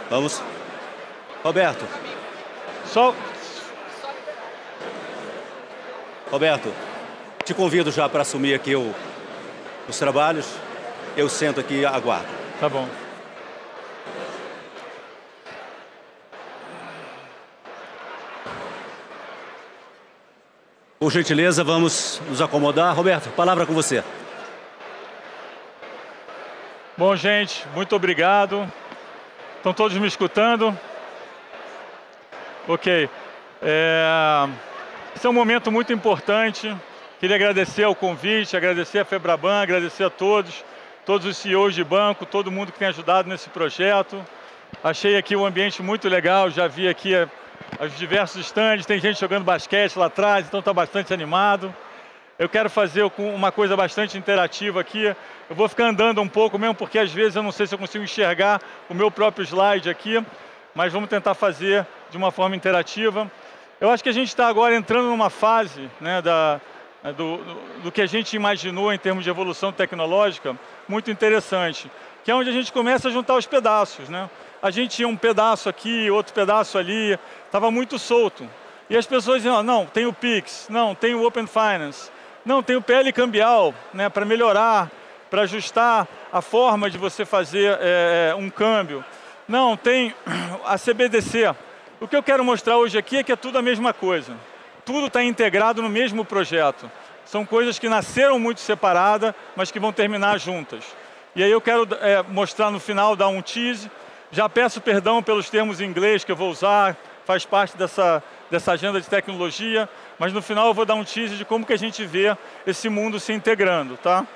Vamos. Roberto. Roberto, te convido já para assumir aqui os trabalhos. Eu sento aqui e aguardo. Tá bom. Por gentileza, vamos nos acomodar. Roberto, palavra com você. Bom, gente, muito obrigado. Estão todos me escutando? Ok. Esse é um momento muito importante. Queria agradecer ao convite, agradecer a Febraban, agradecer a todos os CEOs de banco, todo mundo que tem ajudado nesse projeto. Achei aqui o ambiente muito legal, já vi aqui os diversos stands, tem gente jogando basquete lá atrás, então está bastante animado. Eu quero fazer uma coisa bastante interativa aqui. Eu vou ficar andando um pouco mesmo, porque às vezes eu não sei se eu consigo enxergar o meu próprio slide aqui, mas vamos tentar fazer de uma forma interativa. Eu acho que a gente está agora entrando numa fase, né, do que a gente imaginou em termos de evolução tecnológica, muito interessante, que é onde a gente começa a juntar os pedaços, né? A gente tinha um pedaço aqui, outro pedaço ali, estava muito solto. E as pessoas diziam, não, tem o Pix, não, tem o Open Finance, não, tem o PL cambial, né, para melhorar, para ajustar a forma de você fazer um câmbio. Não, tem a CBDC. O que eu quero mostrar hoje aqui é que é tudo a mesma coisa. Tudo está integrado no mesmo projeto. São coisas que nasceram muito separadas, mas que vão terminar juntas. E aí eu quero mostrar no final, dar um tease. Já peço perdão pelos termos em inglês que eu vou usar, faz parte dessa agenda de tecnologia, mas no final eu vou dar um tease de como que a gente vê esse mundo se integrando, tá?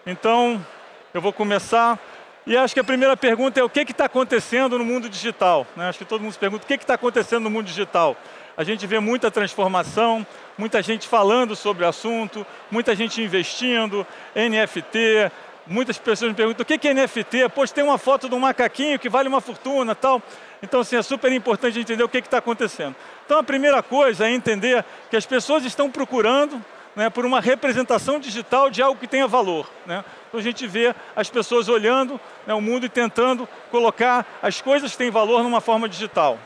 Então, eu vou começar. E acho que a primeira pergunta é o que está acontecendo no mundo digital, né? Acho que todo mundo se pergunta o que está acontecendo no mundo digital. A gente vê muita transformação, muita gente falando sobre o assunto, muita gente investindo, NFT, muitas pessoas me perguntam o que é NFT? Poxa, tem uma foto de um macaquinho que vale uma fortuna, tal. Então, assim, é super importante entender o que está acontecendo. Então, a primeira coisa é entender que as pessoas estão procurando, né, por uma representação digital de algo que tenha valor, né? Então, a gente vê as pessoas olhando, né, o mundo e tentando colocar as coisas que têm valor numa forma digital.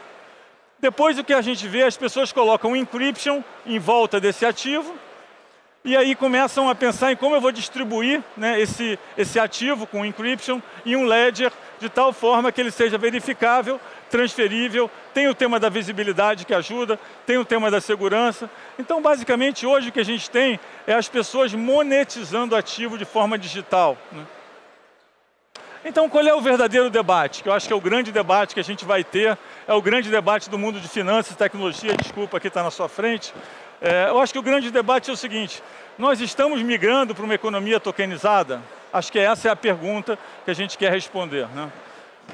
Depois, o que a gente vê, as pessoas colocam um encryption em volta desse ativo, e aí começam a pensar em como eu vou distribuir, né, esse ativo com encryption em um ledger de tal forma que ele seja verificável, transferível, tem o tema da visibilidade que ajuda, tem o tema da segurança. Então, basicamente, hoje o que a gente tem é as pessoas monetizando ativo de forma digital, né? Então, qual é o verdadeiro debate? Que eu acho que é o grande debate que a gente vai ter, é o grande debate do mundo de finanças e tecnologia, desculpa, aqui está na sua frente. Eu acho que o grande debate é o seguinte, nós estamos migrando para uma economia tokenizada? Acho que essa é a pergunta que a gente quer responder, né?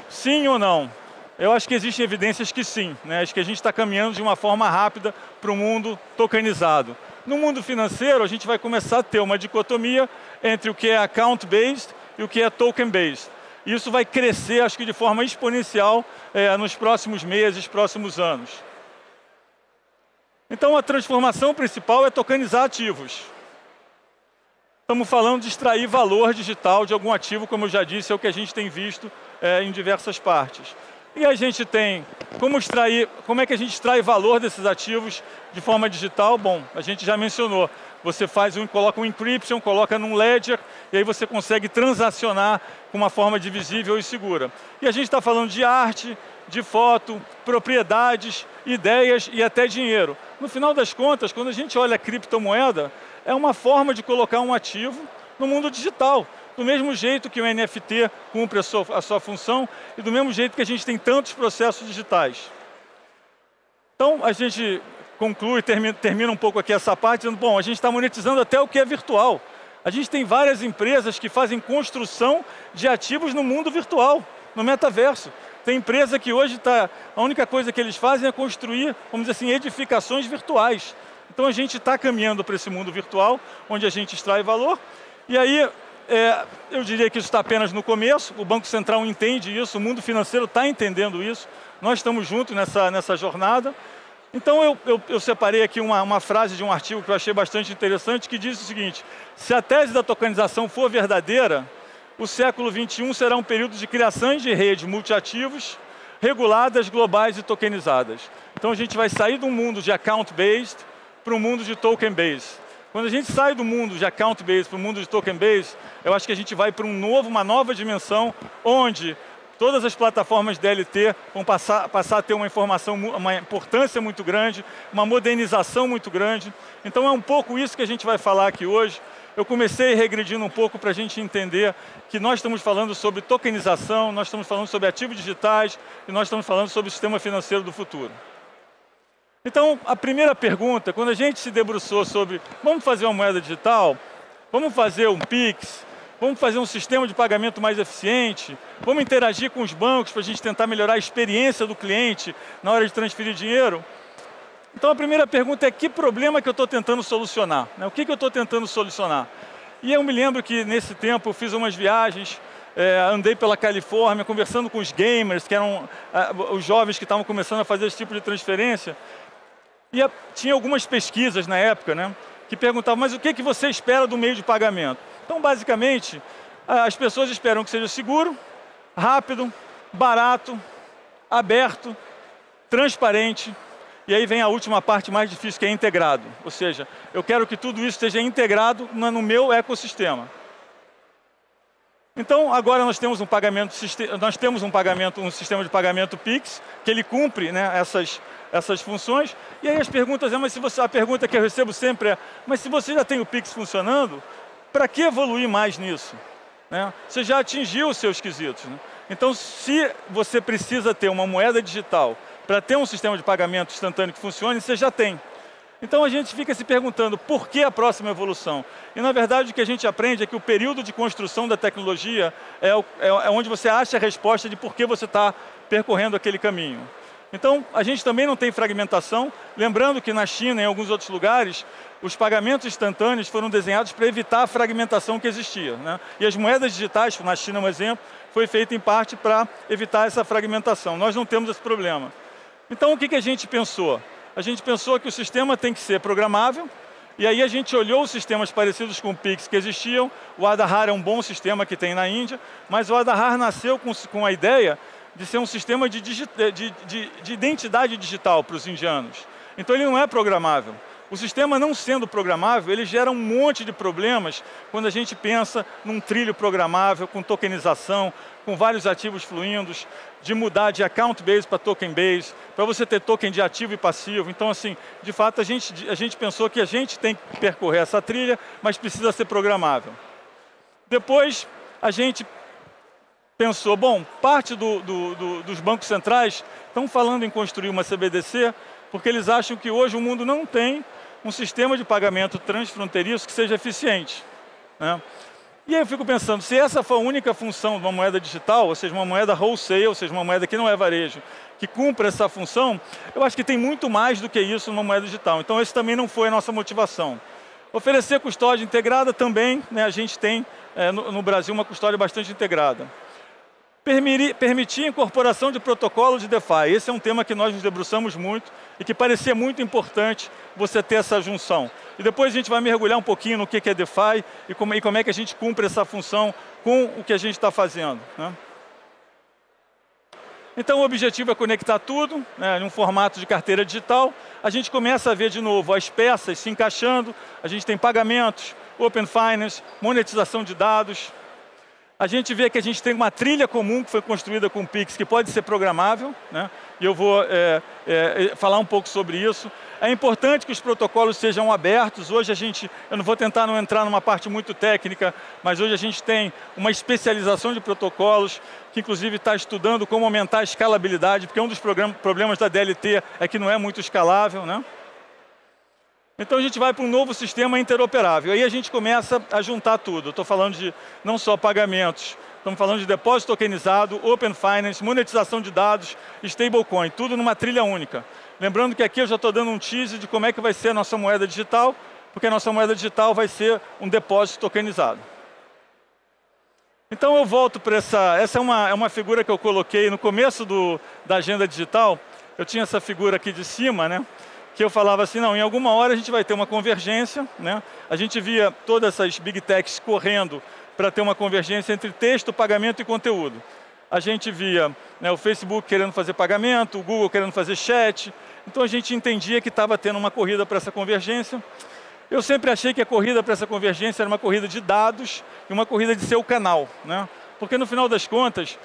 Sim ou não? Eu acho que existem evidências que sim, né? Acho que a gente está caminhando de uma forma rápida para o mundo tokenizado. No mundo financeiro, a gente vai começar a ter uma dicotomia entre o que é account-based e o que é token-based. Isso vai crescer, acho que de forma exponencial, nos próximos meses, próximos anos. Então, a transformação principal é tokenizar ativos. Estamos falando de extrair valor digital de algum ativo, como eu já disse, é o que a gente tem visto em diversas partes. E a gente tem como é que a gente extrai valor desses ativos de forma digital? Bom, a gente já mencionou, você coloca um encryption, coloca num ledger, e aí você consegue transacionar com uma forma divisível e segura. E a gente está falando de arte, de foto, propriedades, ideias e até dinheiro. No final das contas, quando a gente olha a criptomoeda, é uma forma de colocar um ativo no mundo digital. Do mesmo jeito que o NFT cumpre a sua função e do mesmo jeito que a gente tem tantos processos digitais. Então, a gente conclui, termina um pouco aqui essa parte, dizendo, bom, a gente está monetizando até o que é virtual. A gente tem várias empresas que fazem construção de ativos no mundo virtual, no metaverso. Tem empresa que hoje a única coisa que eles fazem é construir, vamos dizer assim, edificações virtuais. Então, a gente está caminhando para esse mundo virtual, onde a gente extrai valor. E aí, eu diria que isso está apenas no começo, o Banco Central entende isso, o mundo financeiro está entendendo isso, nós estamos juntos nessa jornada. Então, eu separei aqui uma frase de um artigo que eu achei bastante interessante, que diz o seguinte, se a tese da tokenização for verdadeira, o século XXI será um período de criação de redes multiativos, reguladas, globais e tokenizadas. Então a gente vai sair do mundo de account-based para o mundo de token-based. Quando a gente sai do mundo de account-based para o mundo de token-based, eu acho que a gente vai para uma nova dimensão, onde todas as plataformas DLT vão passar a ter uma importância muito grande, uma modernização muito grande. Então é um pouco isso que a gente vai falar aqui hoje. Eu comecei regredindo um pouco para a gente entender que nós estamos falando sobre tokenização, nós estamos falando sobre ativos digitais e nós estamos falando sobre o sistema financeiro do futuro. Então, a primeira pergunta, quando a gente se debruçou sobre vamos fazer uma moeda digital, vamos fazer um Pix, vamos fazer um sistema de pagamento mais eficiente, vamos interagir com os bancos para a gente tentar melhorar a experiência do cliente na hora de transferir dinheiro. Então a primeira pergunta é que problema que eu estou tentando solucionar? O que eu estou tentando solucionar? E eu me lembro que nesse tempo eu fiz umas viagens, andei pela Califórnia conversando com os gamers, que eram os jovens que estavam começando a fazer esse tipo de transferência. E tinha algumas pesquisas na época, né, que perguntavam, mas o que você espera do meio de pagamento? Então, basicamente, as pessoas esperam que seja seguro, rápido, barato, aberto, transparente. E aí vem a última parte mais difícil, que é integrado. Ou seja, eu quero que tudo isso esteja integrado no meu ecossistema. Então, agora nós temos um sistema de pagamento Pix, que ele cumpre, né, essas funções. E aí as perguntas a pergunta que eu recebo sempre é, mas se você já tem o Pix funcionando, para que evoluir mais nisso? Né? Você já atingiu os seus quesitos. Né? Então, se você precisa ter uma moeda digital para ter um sistema de pagamento instantâneo que funcione, você já tem. Então a gente fica se perguntando por que a próxima evolução? E na verdade o que a gente aprende é que o período de construção da tecnologia é onde você acha a resposta de por que você está percorrendo aquele caminho. Então a gente também não tem fragmentação, lembrando que na China e em alguns outros lugares, os pagamentos instantâneos foram desenhados para evitar a fragmentação que existia. Né? E as moedas digitais, na China um exemplo, foi feita em parte para evitar essa fragmentação. Nós não temos esse problema. Então o que a gente pensou? A gente pensou que o sistema tem que ser programável, e aí a gente olhou os sistemas parecidos com o Pix que existiam. O Aadhaar é um bom sistema que tem na Índia, mas o Aadhaar nasceu com a ideia de ser um sistema de identidade digital para os indianos. Então ele não é programável. O sistema não sendo programável, ele gera um monte de problemas quando a gente pensa num trilho programável, com tokenização, com vários ativos fluindos, de mudar de account-based para token-based, para você ter token de ativo e passivo. Então, assim, de fato, a gente pensou que a gente tem que percorrer essa trilha, mas precisa ser programável. Depois, a gente pensou, bom, parte dos bancos centrais estão falando em construir uma CBDC, porque eles acham que hoje o mundo não tem um sistema de pagamento transfronteiriço que seja eficiente. Né? E aí eu fico pensando, se essa for a única função de uma moeda digital, ou seja, uma moeda wholesale, ou seja, uma moeda que não é varejo, que cumpre essa função, eu acho que tem muito mais do que isso numa moeda digital. Então, esse também não foi a nossa motivação. Oferecer custódia integrada também, né, a gente tem no Brasil uma custódia bastante integrada. Permitir a incorporação de protocolos de DeFi. Esse é um tema que nós nos debruçamos muito e que parecia muito importante você ter essa junção. E depois a gente vai mergulhar um pouquinho no que é DeFi e como é que a gente cumpre essa função com o que a gente está fazendo. Né? Então o objetivo é conectar tudo, né, em um formato de carteira digital. A gente começa a ver de novo as peças se encaixando. A gente tem pagamentos, Open Finance, monetização de dados. A gente vê que a gente tem uma trilha comum que foi construída com o Pix, que pode ser programável, né? E eu vou falar um pouco sobre isso. É importante que os protocolos sejam abertos. Hoje eu não vou tentar não entrar numa parte muito técnica, mas hoje a gente tem uma especialização de protocolos, que inclusive está estudando como aumentar a escalabilidade, porque um dos problemas da DLT é que não é muito escalável, né? Então a gente vai para um novo sistema interoperável. Aí a gente começa a juntar tudo. Estou falando de não só pagamentos, estamos falando de depósito tokenizado, Open Finance, monetização de dados, stablecoin, tudo numa trilha única. Lembrando que aqui eu já estou dando um teaser de como é que vai ser a nossa moeda digital, porque a nossa moeda digital vai ser um depósito tokenizado. Então eu volto para essa é uma figura que eu coloquei no começo da agenda digital. Eu tinha essa figura aqui de cima, né? Que eu falava assim, não, em alguma hora a gente vai ter uma convergência, né? A gente via todas essas big techs correndo para ter uma convergência entre texto, pagamento e conteúdo. a gente via, né, o Facebook querendo fazer pagamento, o Google querendo fazer chat. Então a gente entendia que estava tendo uma corrida para essa convergência. Eu sempre achei que a corrida para essa convergência era uma corrida de dados e uma corrida de ser o canal, né? Porque no final das contas,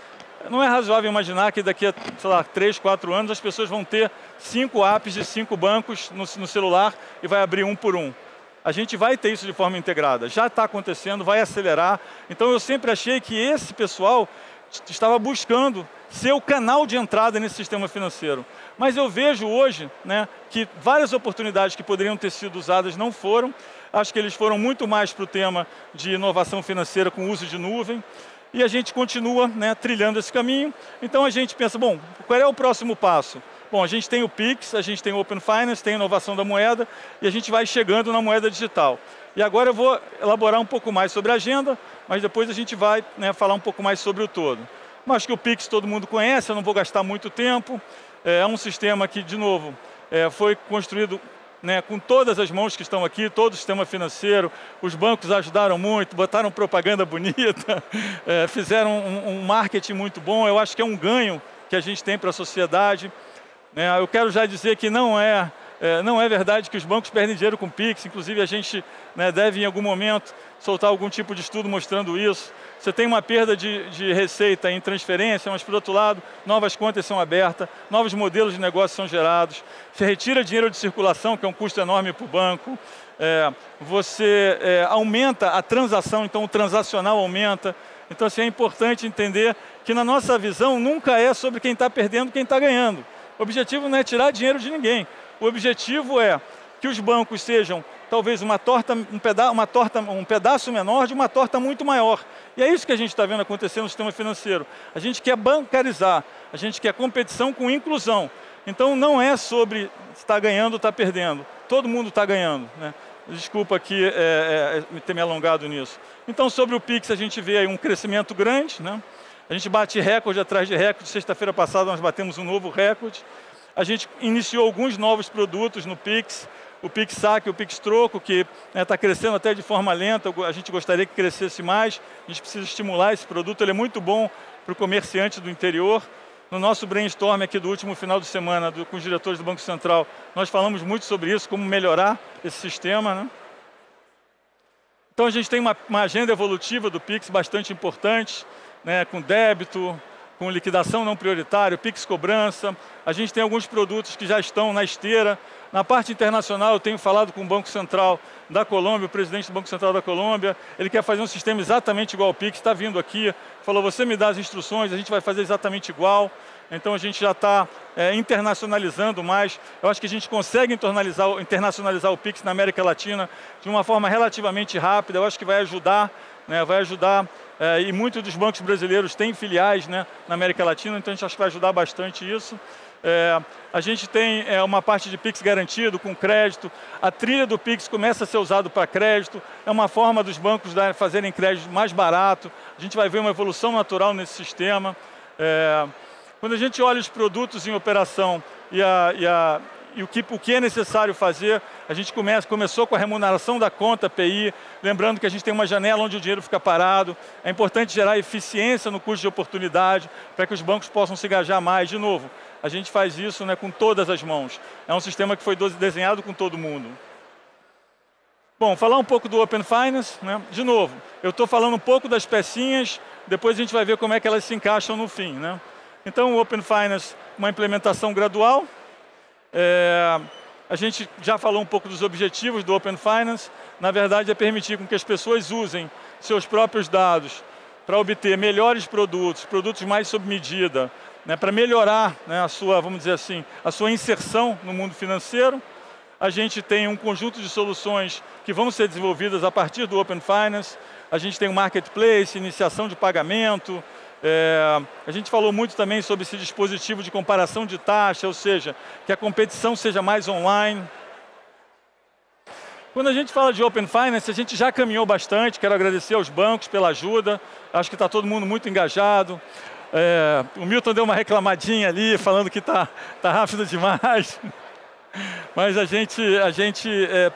não é razoável imaginar que daqui a, sei lá, 3, 4 anos as pessoas vão ter 5 apps de 5 bancos no celular e vai abrir um por um. A gente vai ter isso de forma integrada, já está acontecendo, vai acelerar. Então eu sempre achei que esse pessoal estava buscando ser o canal de entrada nesse sistema financeiro. Mas eu vejo hoje, né, que várias oportunidades que poderiam ter sido usadas não foram. Acho que eles foram muito mais para o tema de inovação financeira com uso de nuvem. E a gente continua, né, trilhando esse caminho. Então a gente pensa, bom, qual é o próximo passo? Bom, a gente tem o Pix, a gente tem o Open Finance, tem a inovação da moeda e a gente vai chegando na moeda digital. E agora eu vou elaborar um pouco mais sobre a agenda, mas depois a gente vai, né, falar um pouco mais sobre o todo. Mas acho que o Pix todo mundo conhece, eu não vou gastar muito tempo. É um sistema que, de novo, foi construído, né, com todas as mãos que estão aqui, todo o sistema financeiro. Os bancos ajudaram muito, botaram propaganda bonita, fizeram um marketing muito bom. Eu acho que é um ganho que a gente tem para a sociedade. Eu quero já dizer que não é verdade que os bancos perdem dinheiro com Pix. Inclusive, a gente, né, deve, em algum momento, soltar algum tipo de estudo mostrando isso. Você tem uma perda de receita em transferência, mas, por outro lado, novas contas são abertas, novos modelos de negócio são gerados, você retira dinheiro de circulação, que é um custo enorme para o banco, você aumenta a transação, então o transacional aumenta. Então, assim, é importante entender que, na nossa visão, nunca é sobre quem está perdendo e quem está ganhando. O objetivo não é tirar dinheiro de ninguém. O objetivo é que os bancos sejam, talvez, um pedaço menor de uma torta muito maior. E é isso que a gente está vendo acontecer no sistema financeiro. A gente quer bancarizar, a gente quer competição com inclusão. Então não é sobre estar ganhando ou estar perdendo. Todo mundo está ganhando, né? Desculpa aqui ter me alongado nisso. Então, sobre o Pix, a gente vê aí um crescimento grande, né? A gente bate recorde atrás de recorde. Sexta-feira passada nós batemos um novo recorde. A gente iniciou alguns novos produtos no Pix. O Pix Saque, o Pix Troco, que está crescendo até de forma lenta. A gente gostaria que crescesse mais. A gente precisa estimular esse produto. Ele é muito bom para o comerciante do interior. No nosso brainstorm aqui do último final de semana com os diretores do Banco Central, nós falamos muito sobre isso, como melhorar esse sistema, né? Então a gente tem uma agenda evolutiva do Pix bastante importante, né, com débito, com liquidação não prioritária, Pix cobrança. A gente tem alguns produtos que já estão na esteira. Na parte internacional, eu tenho falado com o Banco Central da Colômbia, o presidente do Banco Central da Colômbia. Ele quer fazer um sistema exatamente igual ao Pix, está vindo aqui, falou, você me dá as instruções, a gente vai fazer exatamente igual. Então a gente já está internacionalizando mais. Eu acho que a gente consegue internacionalizar o Pix na América Latina de uma forma relativamente rápida. Eu acho que vai ajudar, né, e muitos dos bancos brasileiros têm filiais, né, na América Latina, então a gente acha que vai ajudar bastante isso. A gente tem uma parte de Pix garantido com crédito. A trilha do Pix começa a ser usado para crédito. É uma forma dos bancos fazerem crédito mais barato. A gente vai ver uma evolução natural nesse sistema. Quando a gente olha os produtos em operação e o que é necessário fazer, a gente começou com a remuneração da conta PI, lembrando que a gente tem uma janela onde o dinheiro fica parado. É importante gerar eficiência no custo de oportunidade para que os bancos possam se engajar mais. De novo, a gente faz isso, né, com todas as mãos. É um sistema que foi desenhado com todo mundo. Bom, falar um pouco do Open Finance, né? De novo, eu estou falando um pouco das pecinhas, depois a gente vai ver como é que elas se encaixam no fim, né? Então, o Open Finance, uma implementação gradual. A gente já falou um pouco dos objetivos do Open Finance. Na verdade, é permitir com que as pessoas usem seus próprios dados para obter melhores produtos mais sob medida, né, para melhorar, né, a sua, vamos dizer assim, a sua inserção no mundo financeiro. A gente tem um conjunto de soluções que vão ser desenvolvidas a partir do Open Finance. A gente tem um marketplace, iniciação de pagamento. A gente falou muito também sobre esse dispositivo de comparação de taxa, ou seja, que a competição seja mais online. Quando a gente fala de Open Finance, a gente já caminhou bastante. Quero agradecer aos bancos pela ajuda. Acho que está todo mundo muito engajado. O Milton deu uma reclamadinha ali, falando que está rápido demais. Mas a gente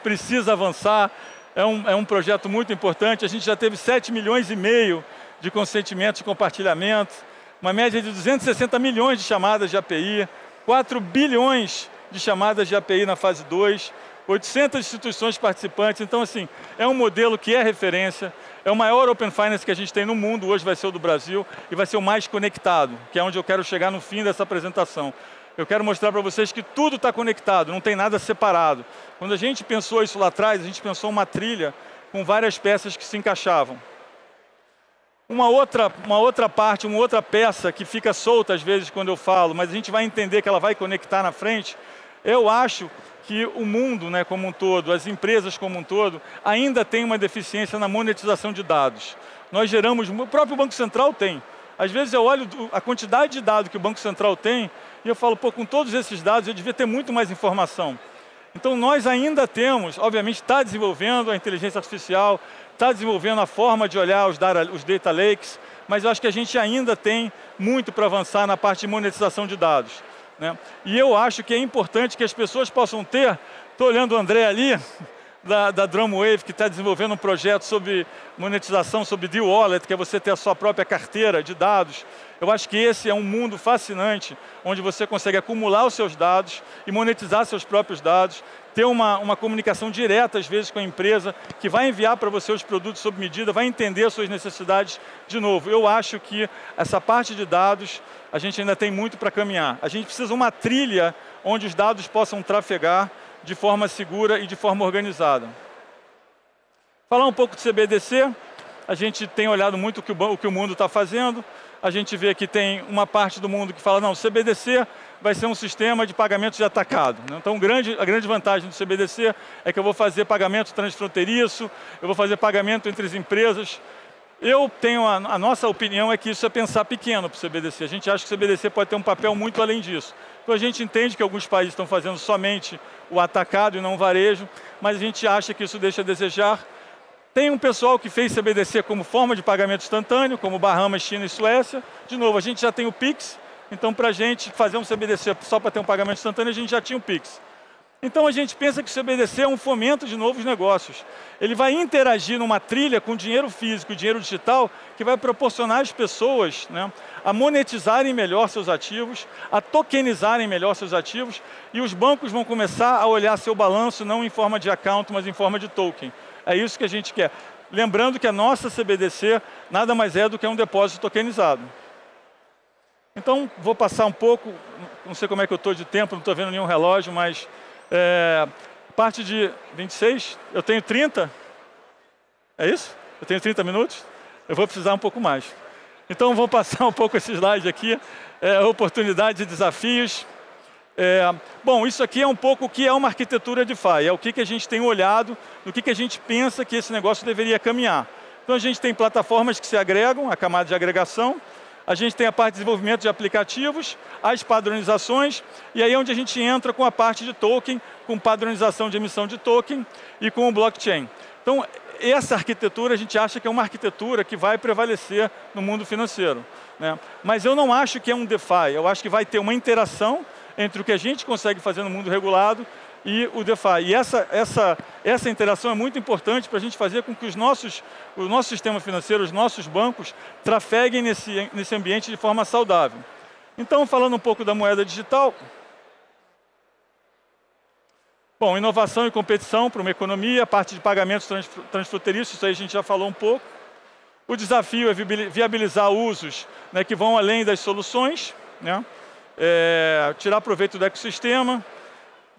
precisa avançar. É um projeto muito importante. A gente já teve 7,5 milhões de consentimentos e compartilhamentos. uma média de 260 milhões de chamadas de API, 4 bilhões de chamadas de API na fase 2, 800 instituições participantes. Então, assim, é um modelo que é referência, é o maior Open Finance que a gente tem no mundo, hoje vai ser o do Brasil, e vai ser o mais conectado, que é onde eu quero chegar no fim dessa apresentação. Eu quero mostrar para vocês que tudo está conectado, não tem nada separado. Quando a gente pensou isso lá atrás, a gente pensou uma trilha com várias peças que se encaixavam. Uma outra parte, uma outra peça que fica solta às vezes quando eu falo, mas a gente vai entender que ela vai conectar na frente, eu acho que o mundo, né, como um todo, as empresas como um todo, ainda tem uma deficiência na monetização de dados. Nós geramos, o próprio Banco Central tem. Às vezes eu olho a quantidade de dados que o Banco Central tem e eu falo, pô, com todos esses dados eu devia ter muito mais informação. Então nós ainda temos, obviamente está desenvolvendo a inteligência artificial, está desenvolvendo a forma de olhar os data lakes, mas eu acho que a gente ainda tem muito para avançar na parte de monetização de dados, né? E eu acho que é importante que as pessoas possam ter, estou olhando o André ali, da Drumwave, que está desenvolvendo um projeto sobre monetização, sobre Deal Wallet, que é você ter a sua própria carteira de dados. Eu acho que esse é um mundo fascinante, onde você consegue acumular os seus dados e monetizar seus próprios dados, ter uma comunicação direta, às vezes, com a empresa, que vai enviar para você os produtos sob medida, vai entender as suas necessidades de novo. Eu acho que essa parte de dados, a gente ainda tem muito para caminhar. A gente precisa de uma trilha onde os dados possam trafegar de forma segura e de forma organizada. Falar um pouco de CBDC, a gente tem olhado muito o que o mundo está fazendo, a gente vê que tem uma parte do mundo que fala, não, CBDC vai ser um sistema de pagamento de atacado. Então, a grande vantagem do CBDC é que eu vou fazer pagamento transfronteiriço, eu vou fazer pagamento entre as empresas. Eu tenho, a nossa opinião é que isso é pensar pequeno para o CBDC. A gente acha que o CBDC pode ter um papel muito além disso. Então a gente entende que alguns países estão fazendo somente o atacado e não o varejo, mas a gente acha que isso deixa a desejar. Tem um pessoal que fez CBDC como forma de pagamento instantâneo, como Bahamas, China e Suécia. De novo, a gente já tem o Pix, então para a gente fazer um CBDC só para ter um pagamento instantâneo, a gente já tinha o Pix. Então a gente pensa que o CBDC é um fomento de novos negócios. Ele vai interagir numa trilha com dinheiro físico e dinheiro digital que vai proporcionar às pessoas, né, a monetizarem melhor seus ativos, a tokenizarem melhor seus ativos, e os bancos vão começar a olhar seu balanço não em forma de account, mas em forma de token. É isso que a gente quer. Lembrando que a nossa CBDC nada mais é do que um depósito tokenizado. Então, vou passar um pouco, não sei como é que eu estou de tempo, não estou vendo nenhum relógio, mas... parte de 26, eu tenho 30, é isso? Eu tenho 30 minutos? Eu vou precisar um pouco mais. Então vou passar um pouco esse slide aqui, oportunidades e desafios. Bom, isso aqui é um pouco o que é uma arquitetura DeFi, é o que a gente tem olhado, no que a gente pensa que esse negócio deveria caminhar. Então a gente tem plataformas que se agregam, a camada de agregação, a gente tem a parte de desenvolvimento de aplicativos, as padronizações, e aí é onde a gente entra com a parte de token, com padronização de emissão de token e com o blockchain. Então, essa arquitetura a gente acha que é uma arquitetura que vai prevalecer no mundo financeiro, né? Mas eu não acho que é um DeFi, eu acho que vai ter uma interação entre o que a gente consegue fazer no mundo regulado e o DeFi. E essa interação é muito importante para a gente fazer com que o nosso sistema financeiro, os nossos bancos, trafeguem nesse ambiente de forma saudável. Então, falando um pouco da moeda digital. Bom, inovação e competição para uma economia, a parte de pagamentos transfronteiriços, isso aí a gente já falou um pouco. O desafio é viabilizar usos, né, que vão além das soluções, né? Tirar proveito do ecossistema.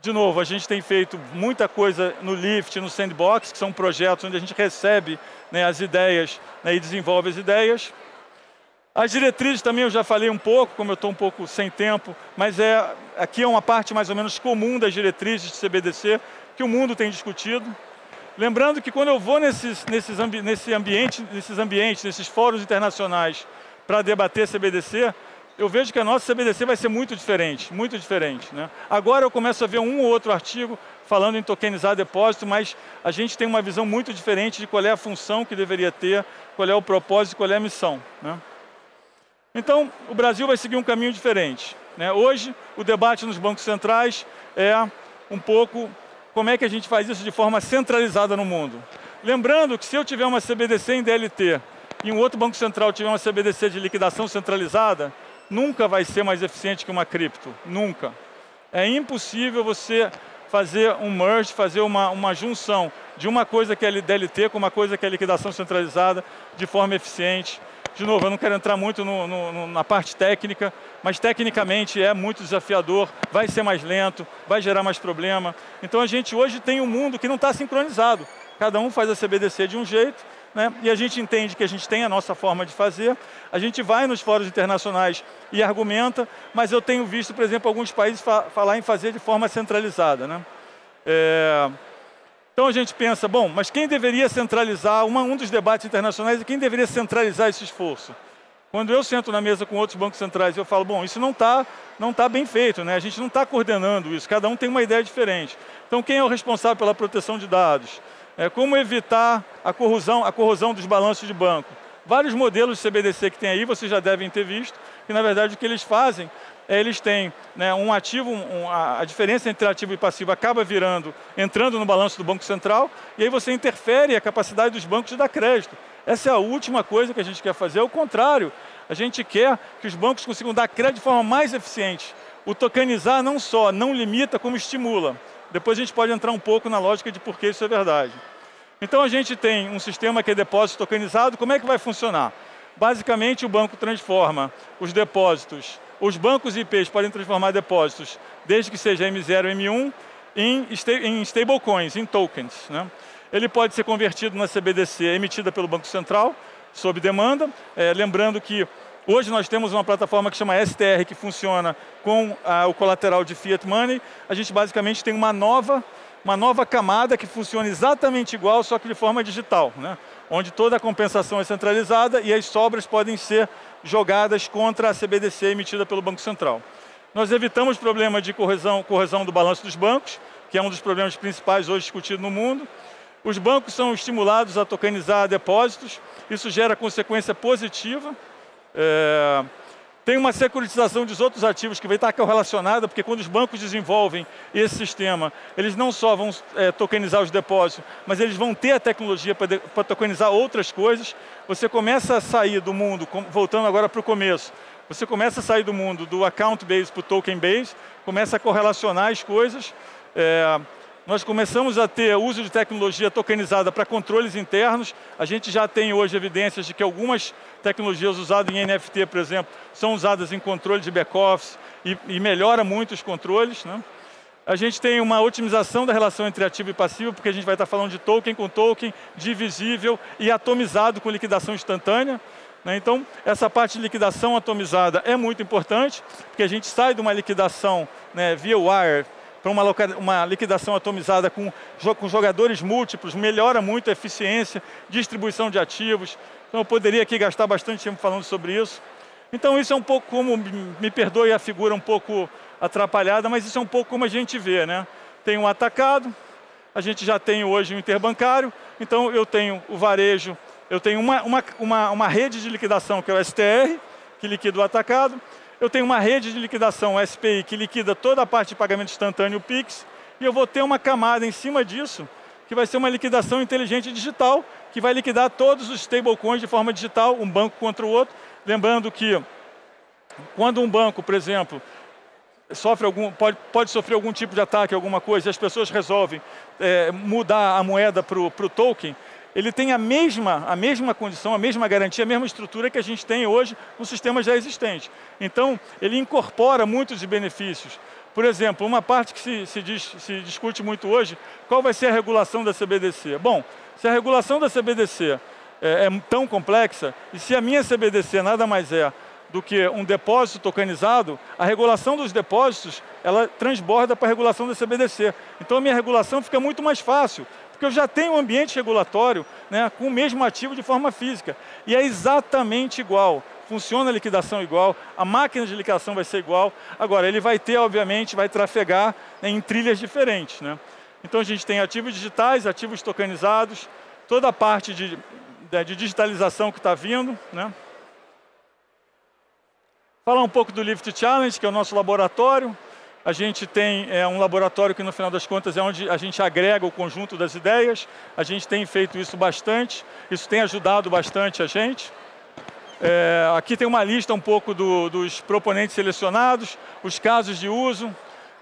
De novo, a gente tem feito muita coisa no Lift, no Sandbox, que são projetos onde a gente recebe, né, as ideias, né, e desenvolve as ideias. As diretrizes também eu já falei um pouco, como eu estou um pouco sem tempo, mas aqui é uma parte mais ou menos comum das diretrizes de CBDC, que o mundo tem discutido. Lembrando que quando eu vou nesses ambientes, nesses fóruns internacionais para debater CBDC, eu vejo que a nossa CBDC vai ser muito diferente, né? Agora eu começo a ver um ou outro artigo falando em tokenizar depósito, mas a gente tem uma visão muito diferente de qual é a função que deveria ter, qual é o propósito, qual é a missão, né? Então, o Brasil vai seguir um caminho diferente, né? Hoje, o debate nos bancos centrais é um pouco como é que a gente faz isso de forma centralizada no mundo. Lembrando que se eu tiver uma CBDC em DLT e um outro banco central tiver uma CBDC de liquidação centralizada, nunca vai ser mais eficiente que uma cripto, nunca. É impossível você fazer um merge, fazer uma junção de uma coisa que é DLT com uma coisa que é liquidação centralizada de forma eficiente. De novo, eu não quero entrar muito na parte técnica, mas tecnicamente é muito desafiador, vai ser mais lento, vai gerar mais problema. Então a gente hoje tem um mundo que não está sincronizado. Cada um faz a CBDC de um jeito, né? E a gente entende que a gente tem a nossa forma de fazer, a gente vai nos fóruns internacionais e argumenta, mas eu tenho visto, por exemplo, alguns países falar em fazer de forma centralizada, né? Então a gente pensa, bom, mas quem deveria centralizar, um dos debates internacionais é quem deveria centralizar esse esforço. Quando eu sento na mesa com outros bancos centrais, eu falo, bom, isso não tá bem feito, né? A gente não está coordenando isso, cada um tem uma ideia diferente. Então quem é o responsável pela proteção de dados? Como evitar a corrosão dos balanços de banco? Vários modelos de CBDC que tem aí, vocês já devem ter visto, que na verdade o que eles fazem eles têm, né, um ativo, a diferença entre ativo e passivo acaba entrando no balanço do Banco Central, e aí você interfere a capacidade dos bancos de dar crédito. Essa é a última coisa que a gente quer fazer, é o contrário. A gente quer que os bancos consigam dar crédito de forma mais eficiente. O tokenizar não só não limita, como estimula. Depois a gente pode entrar um pouco na lógica de por que isso é verdade. Então a gente tem um sistema que é depósito tokenizado. Como é que vai funcionar? Basicamente o banco transforma os depósitos. Os bancos IPs podem transformar depósitos, desde que seja M0 e M1, em stablecoins, em tokens, né? Ele pode ser convertido na CBDC emitida pelo Banco Central, sob demanda. Lembrando que hoje nós temos uma plataforma que chama STR, que funciona com o colateral de Fiat Money. A gente basicamente tem uma nova camada que funciona exatamente igual, só que de forma digital, né? Onde toda a compensação é centralizada e as sobras podem ser jogadas contra a CBDC emitida pelo Banco Central. Nós evitamos problema de corrosão do balanço dos bancos, que é um dos problemas principais hoje discutido no mundo. Os bancos são estimulados a tokenizar depósitos, isso gera consequência positiva. Tem uma securitização dos outros ativos que vai estar correlacionada, porque quando os bancos desenvolvem esse sistema, eles não só vão tokenizar os depósitos, mas eles vão ter a tecnologia para tokenizar outras coisas. Você começa a sair do mundo, voltando agora para o começo, você começa a sair do mundo do account base para o token base, começa a correlacionar as coisas. Nós começamos a ter uso de tecnologia tokenizada para controles internos. A gente já tem hoje evidências de que algumas tecnologias usadas em NFT, por exemplo, são usadas em controle de back-office e melhora muito os controles, né? A gente tem uma otimização da relação entre ativo e passivo, porque a gente vai estar falando de token com token, divisível e atomizado com liquidação instantânea, né? Então, essa parte de liquidação atomizada é muito importante, porque a gente sai de uma liquidação, né, via wire, para uma liquidação atomizada com jogadores múltiplos, melhora muito a eficiência, distribuição de ativos. Então eu poderia aqui gastar bastante tempo falando sobre isso. Então isso é um pouco como, me perdoe a figura um pouco atrapalhada, mas isso é um pouco como a gente vê, né? Tem um atacado, a gente já tem hoje o interbancário, então eu tenho o varejo, eu tenho uma rede de liquidação que é o STR, que liquida o atacado. Eu tenho uma rede de liquidação, o SPI, que liquida toda a parte de pagamento instantâneo, o PIX, e eu vou ter uma camada em cima disso, que vai ser uma liquidação inteligente digital, que vai liquidar todos os stablecoins de forma digital, um banco contra o outro. Lembrando que, quando um banco, por exemplo, pode sofrer algum tipo de ataque, alguma coisa, e as pessoas resolvem mudar a moeda para o token, ele tem a mesma condição, a mesma garantia, a mesma estrutura que a gente tem hoje no sistema já existente. Então, ele incorpora muitos benefícios. Por exemplo, uma parte que se discute muito hoje, qual vai ser a regulação da CBDC? Bom, se a regulação da CBDC é tão complexa, e se a minha CBDC nada mais é do que um depósito tokenizado, a regulação dos depósitos, ela transborda para a regulação da CBDC. Então, a minha regulação fica muito mais fácil, porque eu já tenho um ambiente regulatório, né, com o mesmo ativo de forma física. E é exatamente igual. Funciona a liquidação igual, a máquina de liquidação vai ser igual. Agora, ele vai ter, obviamente, vai trafegar, né, em trilhas diferentes, né? Então, a gente tem ativos digitais, ativos tokenizados, toda a parte de digitalização que está vindo, né? Falar um pouco do Lift Challenge, que é o nosso laboratório. A gente tem um laboratório que, no final das contas, é onde a gente agrega o conjunto das ideias. A gente tem feito isso bastante. Isso tem ajudado bastante a gente. Aqui tem uma lista um pouco dos proponentes selecionados, os casos de uso.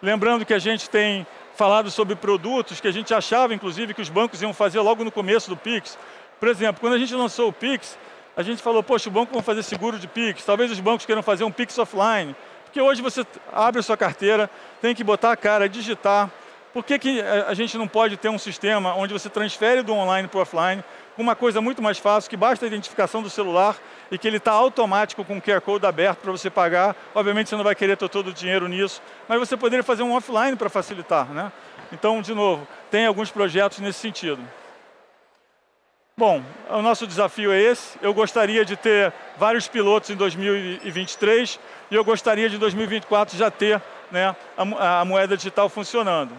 Lembrando que a gente tem falado sobre produtos que a gente achava, inclusive, que os bancos iam fazer logo no começo do Pix. Por exemplo, quando a gente lançou o Pix, a gente falou, poxa, o banco vai fazer seguro de Pix. Talvez os bancos queiram fazer um Pix offline. Porque hoje você abre a sua carteira, tem que botar a cara, digitar. Por que a gente não pode ter um sistema onde você transfere do online para o offline com uma coisa muito mais fácil, que basta a identificação do celular e que ele está automático com o QR Code aberto para você pagar. Obviamente você não vai querer ter todo o dinheiro nisso, mas você poderia fazer um offline para facilitar, né? Então, de novo, tem alguns projetos nesse sentido. Bom, o nosso desafio é esse. Eu gostaria de ter vários pilotos em 2023 e eu gostaria de 2024 já ter, né, a moeda digital funcionando.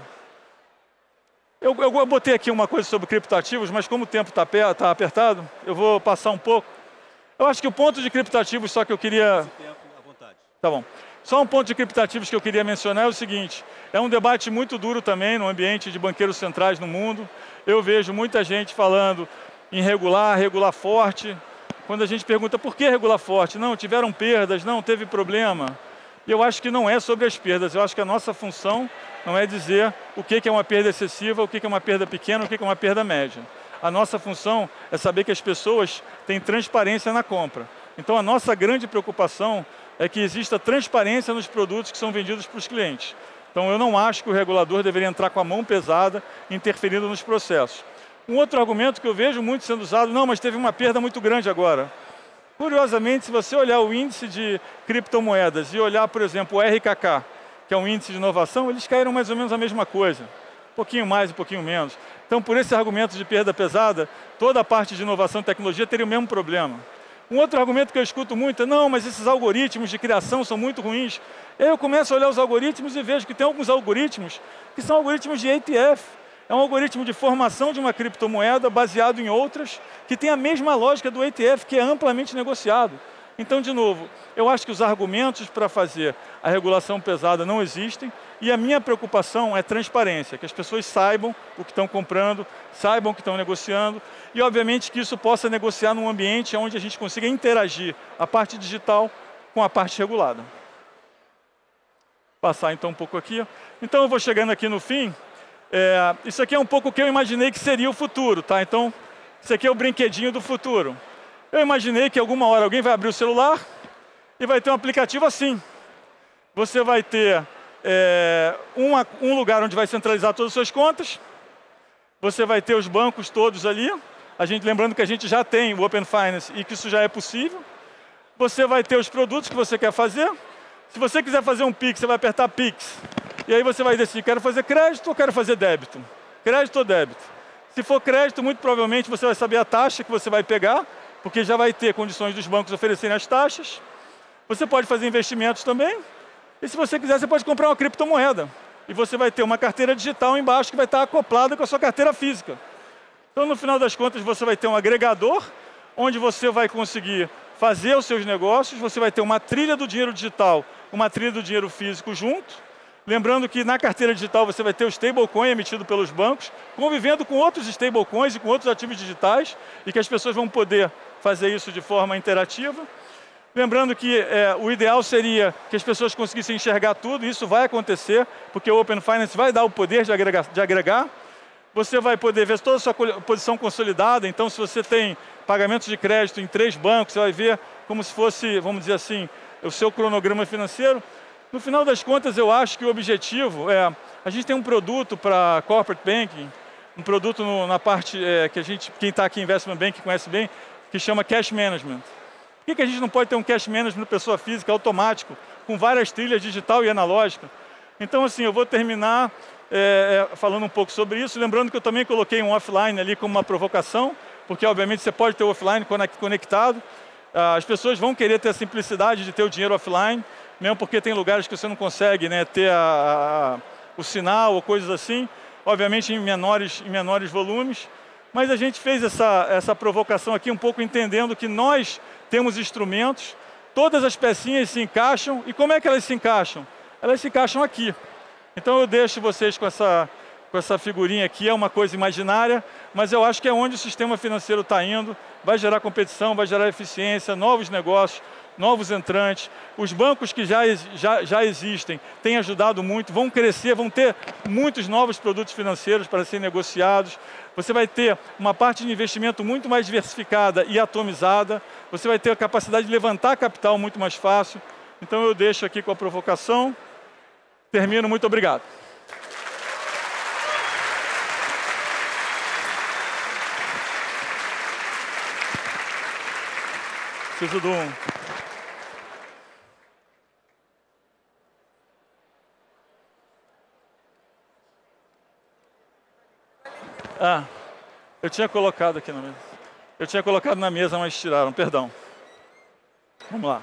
Eu botei aqui uma coisa sobre criptoativos, mas como o tempo está apertado, eu vou passar um pouco. Eu acho que o ponto de criptoativos só que eu queria... Tá bom. Só um ponto de criptoativos que eu queria mencionar é o seguinte, é um debate muito duro também no ambiente de banqueiros centrais no mundo. Eu vejo muita gente falando em regular forte. Quando a gente pergunta por que regular forte? Não, tiveram perdas, não, teve problema. E eu acho que não é sobre as perdas, eu acho que a nossa função não é dizer o que é uma perda excessiva, o que é uma perda pequena, o que é uma perda média. A nossa função é saber que as pessoas têm transparência na compra. Então a nossa grande preocupação é que exista transparência nos produtos que são vendidos para os clientes. Então eu não acho que o regulador deveria entrar com a mão pesada, interferindo nos processos. Um outro argumento que eu vejo muito sendo usado, não, mas teve uma perda muito grande agora. Curiosamente, se você olhar o índice de criptomoedas e olhar, por exemplo, o RKK, que é um índice de inovação, eles caíram mais ou menos a mesma coisa. Um pouquinho mais, um pouquinho menos. Então, por esse argumento de perda pesada, toda a parte de inovação e tecnologia teria o mesmo problema. Um outro argumento que eu escuto muito é, não, mas esses algoritmos de criação são muito ruins. Eu começo a olhar os algoritmos e vejo que tem alguns algoritmos que são algoritmos de ATF. É um algoritmo de formação de uma criptomoeda baseado em outras, que tem a mesma lógica do ATF, que é amplamente negociado. Então, de novo, eu acho que os argumentos para fazer a regulação pesada não existem, e a minha preocupação é transparência, que as pessoas saibam o que estão comprando, saibam o que estão negociando, e obviamente que isso possa negociar num ambiente onde a gente consiga interagir a parte digital com a parte regulada. Passar então um pouco aqui. Então eu vou chegando aqui no fim. Isso aqui é um pouco o que eu imaginei que seria o futuro, tá? Então, isso aqui é o brinquedinho do futuro. Eu imaginei que alguma hora alguém vai abrir o celular e vai ter um aplicativo assim. Você vai ter um lugar onde vai centralizar todas as suas contas. Você vai ter os bancos todos ali. Lembrando que a gente já tem o Open Finance e que isso já é possível. Você vai ter os produtos que você quer fazer. Se você quiser fazer um Pix, você vai apertar Pix. E aí você vai decidir, quero fazer crédito ou quero fazer débito? Crédito ou débito? Se for crédito, muito provavelmente você vai saber a taxa que você vai pegar, porque já vai ter condições dos bancos oferecerem as taxas. Você pode fazer investimentos também. E se você quiser, você pode comprar uma criptomoeda. E você vai ter uma carteira digital embaixo que vai estar acoplada com a sua carteira física. Então, no final das contas, você vai ter um agregador, onde você vai conseguir fazer os seus negócios, você vai ter uma trilha do dinheiro digital, uma trilha do dinheiro físico junto. Lembrando que na carteira digital você vai ter o stablecoin emitido pelos bancos, convivendo com outros stablecoins e com outros ativos digitais, e que as pessoas vão poder fazer isso de forma interativa. Lembrando que o ideal seria que as pessoas conseguissem enxergar tudo, e isso vai acontecer, porque o Open Finance vai dar o poder de agregar. Você vai poder ver toda a sua posição consolidada, então se você tem pagamentos de crédito em 3 bancos, você vai ver como se fosse, vamos dizer assim, o seu cronograma financeiro. No final das contas, eu acho que o objetivo é... A gente tem um produto para corporate banking, um produto na parte quem está aqui em Investment Bank conhece bem, que chama Cash Management. Por que a gente não pode ter um Cash Management pessoa física automático, com várias trilhas digital e analógica? Então, assim, eu vou terminar falando um pouco sobre isso, lembrando que eu também coloquei um offline ali como uma provocação, porque, obviamente, você pode ter o offline conectado. As pessoas vão querer ter a simplicidade de ter o dinheiro offline, mesmo porque tem lugares que você não consegue, né, ter o sinal ou coisas assim, obviamente em menores volumes. Mas a gente fez essa provocação aqui um pouco entendendo que nós temos instrumentos, todas as pecinhas se encaixam, e como é que elas se encaixam? Elas se encaixam aqui. Então eu deixo vocês com essa figurinha aqui, é uma coisa imaginária, mas eu acho que é onde o sistema financeiro está indo, vai gerar competição, vai gerar eficiência, novos negócios, novos entrantes. Os bancos que já existem têm ajudado muito, vão crescer, vão ter muitos novos produtos financeiros para serem negociados. Você vai ter uma parte de investimento muito mais diversificada e atomizada. Você vai ter a capacidade de levantar capital muito mais fácil. Então eu deixo aqui com a provocação. Termino, muito obrigado. Preciso de um... Ah, eu tinha colocado aqui na mesa. Eu tinha colocado na mesa, mas tiraram, perdão. Vamos lá.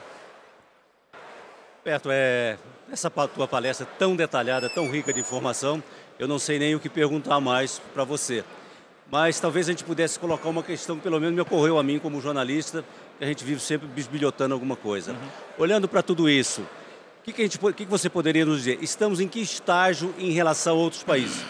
Roberto, essa tua palestra tão detalhada, tão rica de informação, eu não sei nem o que perguntar mais para você. Mas talvez a gente pudesse colocar uma questão que pelo menos me ocorreu a mim como jornalista, que a gente vive sempre bisbilhotando alguma coisa. Olhando para tudo isso, o que você poderia nos dizer? Estamos em que estágio em relação a outros países?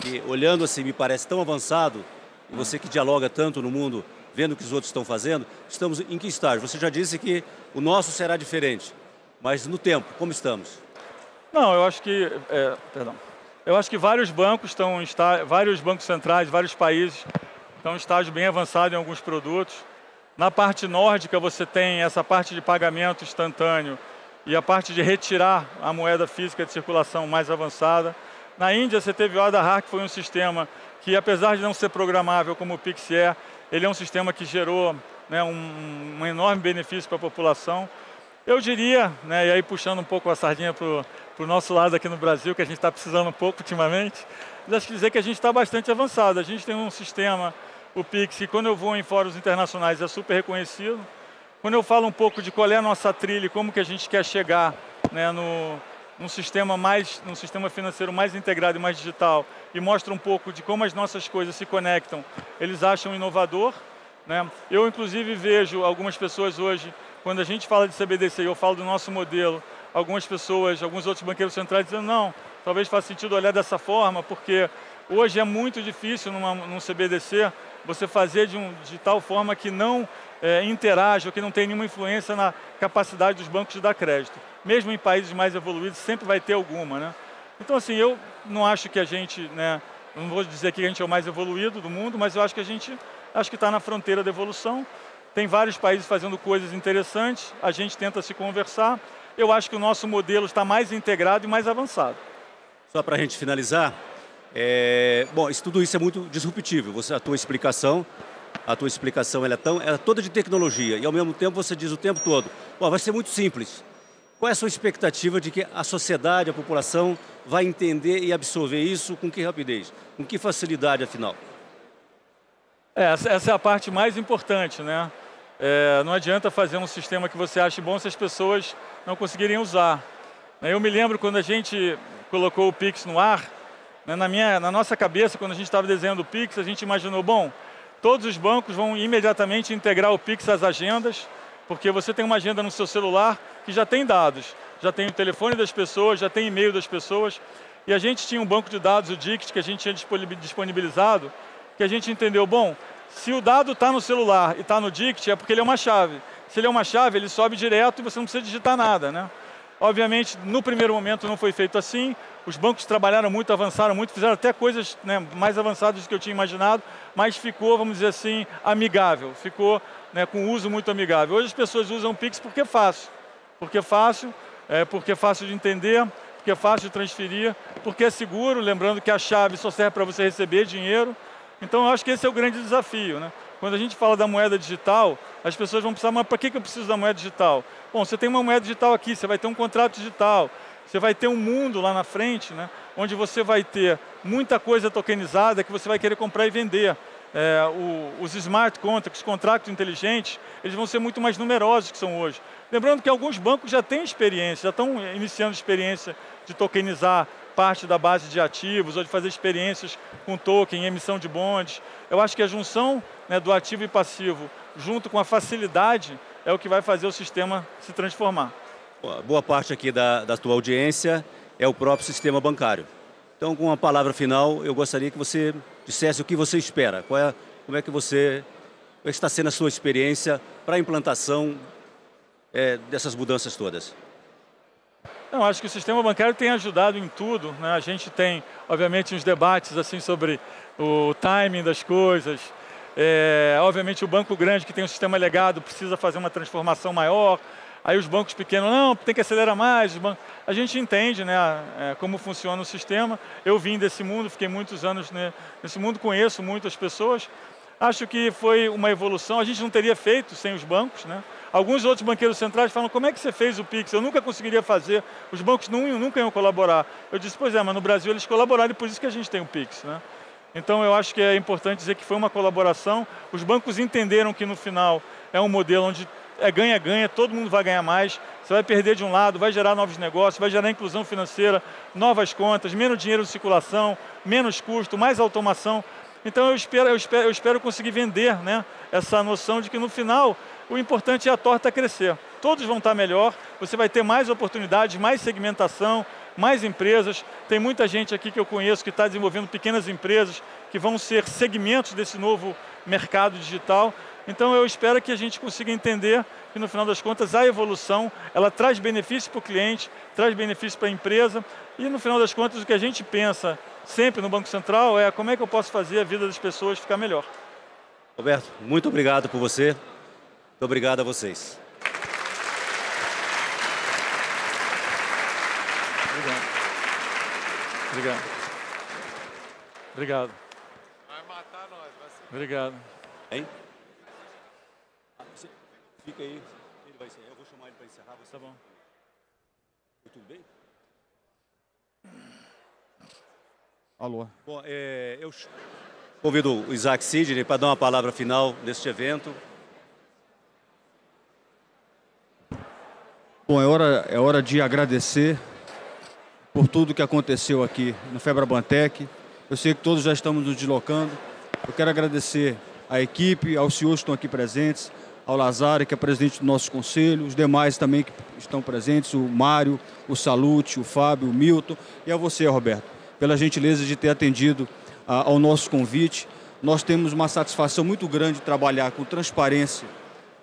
E olhando assim, me parece tão avançado, e você que dialoga tanto no mundo, vendo o que os outros estão fazendo, estamos em que estágio? Você já disse que o nosso será diferente, mas no tempo, como estamos? Não, eu acho que... Eu acho que vários bancos vários bancos centrais, vários países estão em estágio bem avançado em alguns produtos. Na parte nórdica você tem essa parte de pagamento instantâneo e a parte de retirar a moeda física de circulação mais avançada. Na Índia você teve o Aadhaar, que foi um sistema que, apesar de não ser programável como o Pix é, ele é um sistema que gerou, né, um enorme benefício para a população. Eu diria, né, e aí puxando um pouco a sardinha para o nosso lado aqui no Brasil, que a gente está precisando um pouco ultimamente, mas acho que dizer que a gente está bastante avançado. A gente tem um sistema, o Pix, que quando eu vou em fóruns internacionais é super reconhecido. Quando eu falo um pouco de qual é a nossa trilha e como que a gente quer chegar, né, num sistema financeiro mais integrado e mais digital, e mostra um pouco de como as nossas coisas se conectam, eles acham inovador, né? Eu, inclusive, vejo algumas pessoas hoje, quando a gente fala de CBDC e eu falo do nosso modelo, algumas pessoas, alguns outros banqueiros centrais dizendo, não, talvez faça sentido olhar dessa forma, porque hoje é muito difícil num CBDC você fazer de tal forma que não interage ou que não tenha nenhuma influência na capacidade dos bancos de dar crédito. Mesmo em países mais evoluídos, sempre vai ter alguma, né? Então, assim, eu não acho que a gente, né, não vou dizer que a gente é o mais evoluído do mundo, mas eu acho que a gente está na fronteira da evolução. Tem vários países fazendo coisas interessantes, a gente tenta se conversar. Eu acho que o nosso modelo está mais integrado e mais avançado. Só para a gente finalizar, bom, tudo isso é muito disruptivo. A tua explicação ela é toda de tecnologia e ao mesmo tempo você diz o tempo todo, bom, vai ser muito simples. Qual é a sua expectativa de que a sociedade, a população vai entender e absorver isso com que rapidez, com que facilidade afinal? Essa é a parte mais importante, né? Não adianta fazer um sistema que você ache bom se as pessoas não conseguirem usar. Eu me lembro quando a gente colocou o Pix no ar, né, na nossa cabeça, quando a gente estava desenhando o Pix, a gente imaginou, bom, todos os bancos vão imediatamente integrar o Pix às agendas, porque você tem uma agenda no seu celular que já tem dados, já tem o telefone das pessoas, já tem e-mail das pessoas, e a gente tinha um banco de dados, o DICT, que a gente tinha disponibilizado, que a gente entendeu, bom, se o dado está no celular e está no DICT, é porque ele é uma chave. Se ele é uma chave, ele sobe direto e você não precisa digitar nada, né? Obviamente, no primeiro momento não foi feito assim, os bancos trabalharam muito, avançaram muito, fizeram até coisas, né, mais avançadas do que eu tinha imaginado, mas ficou, vamos dizer assim, amigável, ficou, né, com uso muito amigável. Hoje as pessoas usam o Pix porque é fácil, porque é fácil de entender, porque é fácil de transferir, porque é seguro, lembrando que a chave só serve para você receber dinheiro. Então eu acho que esse é o grande desafio, né? Quando a gente fala da moeda digital, as pessoas vão pensar, mas para que eu preciso da moeda digital? Bom, você tem uma moeda digital aqui, você vai ter um contrato digital, você vai ter um mundo lá na frente, né, onde você vai ter muita coisa tokenizada que você vai querer comprar e vender. Os smart contracts, contratos inteligentes, eles vão ser muito mais numerosos que são hoje. Lembrando que alguns bancos já têm experiência, já estão iniciando experiência de tokenizar parte da base de ativos ou de fazer experiências com token, emissão de bonds. Eu acho que a junção, né, do ativo e passivo junto com a facilidade é o que vai fazer o sistema se transformar. Boa parte aqui da tua audiência é o próprio sistema bancário. Então, com uma palavra final, eu gostaria que você dissesse o que você espera. Como é que está sendo a sua experiência para a implantação dessas mudanças todas? Não, acho que o sistema bancário tem ajudado em tudo, né? A gente tem, obviamente, uns debates assim sobre o timing das coisas. Obviamente, o banco grande que tem um sistema legado precisa fazer uma transformação maior. Aí os bancos pequenos, não, tem que acelerar mais. A gente entende, né, como funciona o sistema. Eu vim desse mundo, fiquei muitos anos nesse mundo, conheço muitas pessoas. Acho que foi uma evolução, a gente não teria feito sem os bancos, né? Alguns outros banqueiros centrais falam, como é que você fez o Pix? Eu nunca conseguiria fazer, os bancos nunca iam colaborar. Eu disse, pois é, mas no Brasil eles colaboraram e por isso que a gente tem o Pix, né? Então eu acho que é importante dizer que foi uma colaboração. Os bancos entenderam que no final é um modelo onde ganha-ganha, todo mundo vai ganhar mais. Você vai perder de um lado, vai gerar novos negócios, vai gerar inclusão financeira, novas contas, menos dinheiro de circulação, menos custo, mais automação. Então eu espero conseguir vender, né, essa noção de que no final o importante é a torta crescer. Todos vão estar melhor, você vai ter mais oportunidades, mais segmentação, mais empresas. Tem muita gente aqui que eu conheço que está desenvolvendo pequenas empresas que vão ser segmentos desse novo mercado digital. Então eu espero que a gente consiga entender que no final das contas a evolução, ela traz benefício para o cliente, traz benefício para a empresa e no final das contas o que a gente pensa sempre no Banco Central é como é que eu posso fazer a vida das pessoas ficar melhor. Roberto, muito obrigado por você. Muito obrigado a vocês. Obrigado. Obrigado. Vai matar nós. Obrigado. Hein? Fica aí, ele vai encerrar. Eu vou chamar ele para encerrar. Você tá bom? Tudo bem? Alô. Bom, eu convido o Isaac Sidney para dar uma palavra final neste evento. Bom, é hora de agradecer por tudo que aconteceu aqui no FebraBanTech. Eu sei que todos já estamos nos deslocando. Eu quero agradecer à equipe, aos senhores que estão aqui presentes, ao Lazare, que é presidente do nosso conselho, os demais também que estão presentes, o Mário, o Salute, o Fábio, o Milton, e a você, Roberto, pela gentileza de ter atendido ao nosso convite. Nós temos uma satisfação muito grande de trabalhar com transparência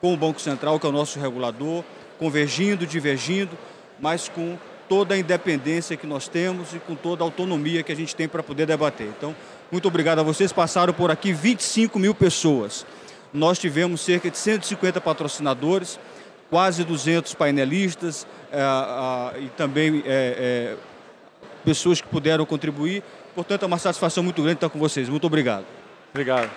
com o Banco Central, que é o nosso regulador, convergindo, divergindo, mas com toda a independência que nós temos e com toda a autonomia que a gente tem para poder debater. Então, muito obrigado a vocês. Passaram por aqui 25 mil pessoas. Nós tivemos cerca de 150 patrocinadores, quase 200 painelistas e também pessoas que puderam contribuir. Portanto, é uma satisfação muito grande estar com vocês. Muito obrigado. Obrigado.